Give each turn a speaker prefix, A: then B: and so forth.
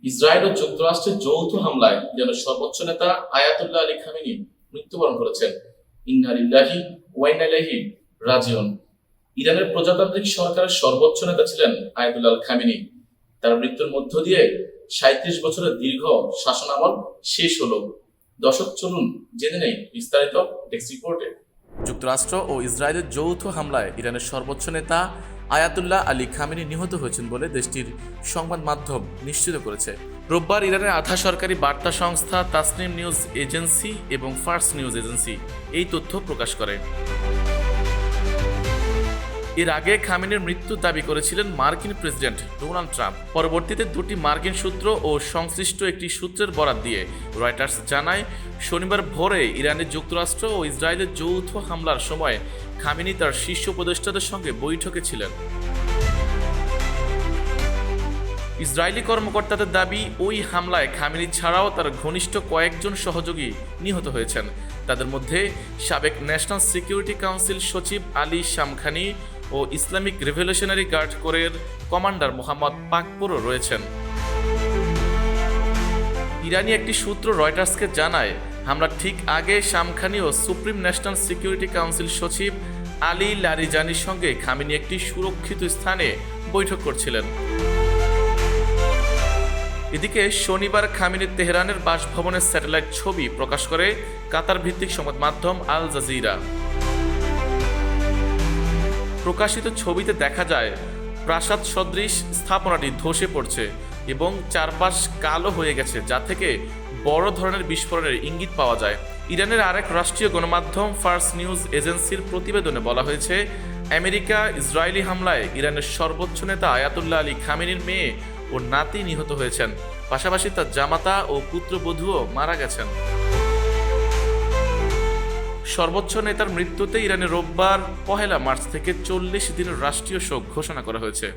A: Israel ও যুক্তরাষ্ট্রের যৌথ হামলায় যেন সর্বোচ্চ নেতা আয়াতুল্লাহ আলী খামেনি মৃত্যুবরণ করেছেন। ইন্না লিল্লাহি ওয়া ইন্না ইলাইহি রাজিউন। ইরানের প্রজাতান্ত্রিক সরকারের সর্বোচ্চ নেতা ছিলেন আয়াতুল্লাহ আল খামেনি। তার মৃত্যুর মধ্য দিয়ে ৩৭ বছরের দীর্ঘ শাসনামল শেষ হলো। দর্শক, চলুন জেনে নেই বিস্তারিত ডেস্ক রিপোর্টে। যুক্তরাষ্ট্র ও ইসরায়েলের যৌথ হামলায় ইরানের সর্বোচ্চ নেতা আয়াতুল্লাহ আলী খামেনি নিহত হয়েছেন বলে দেশটির সংবাদ মাধ্যম নিশ্চিত করেছে। রোববার ইরানের আধা সরকারি বার্তা সংস্থা তাসনিম নিউজ এজেন্সি এবং ফার্স নিউজ এজেন্সি এই তথ্য প্রকাশ করে। এর আগে খামেনির মৃত্যু দাবি করেছিলেন মার্কিন প্রেসিডেন্ট ডোনাল্ড ট্রাম্প। পরবর্তীতে দুটি মার্কিন সূত্র ও সংশ্লিষ্ট একটি সূত্রের বরাত দিয়ে রয়টার্স জানায়, শনিবার ভোরে ইরানের যুক্তরাষ্ট্র ও ইসরায়েলের যৌথ হামলার সময় খামেনি তার শীর্ষ উপদেষ্টাদের সঙ্গে বৈঠকে ছিলেন। ইসরায়েলি কর্মকর্তাদের দাবি, ওই হামলায় খামেনি ছাড়াও তার ঘনিষ্ঠ কয়েকজন সহযোগী নিহত হয়েছেন। তাদের মধ্যে সাবেক ন্যাশনাল সিকিউরিটি কাউন্সিল সচিব আলী শামখানি ও ইসলামিক রেভলিউশনারি গার্ড কোরের কমান্ডার মোহাম্মদ পাকপুরও রয়েছেন। ইরানি একটি সূত্র রয়টার্সকে জানায়, হামলার ঠিক আগে শামখানি ও সুপ্রিম ন্যাশনাল সিকিউরিটি কাউন্সিল সচিব আলী লারিজানির সঙ্গে খামেনি একটি সুরক্ষিত স্থানে বৈঠক করছিলেন। এদিকে শনিবার খামেনির তেহরানের বাসভবনের স্যাটেলাইট ছবি প্রকাশ করে কাতার ভিত্তিক সংবাদ মাধ্যম আল জাজিরা। প্রকাশিত ছবিতে দেখা যায় প্রাসাদ সদৃশ স্থাপনাটি ধসে পড়ছে এবং চারপাশ কালো হয়ে গেছে, যা থেকে বড় ধরনের বিস্ফোরণের ইঙ্গিত পাওয়া যায়। ইরানের আরেক রাষ্ট্রীয় গণমাধ্যম ফার্স নিউজ এজেন্সির প্রতিবেদনে বলা হয়েছে, আমেরিকা ইসরায়েলি হামলায় ইরানের সর্বোচ্চ নেতা আয়াতুল্লাহ আলী খামেনির মেয়ে ও নাতি নিহত হয়েছেন, পাশাপাশি তার জামাতা ও পুত্রবধূও মারা গেছেন। সর্বোচ্চ নেতার মৃত্যুতে ইরানে রোববার ১ মার্চ থেকে ৪০ দিনের রাষ্ট্রীয় শোক ঘোষণা করা হয়েছে।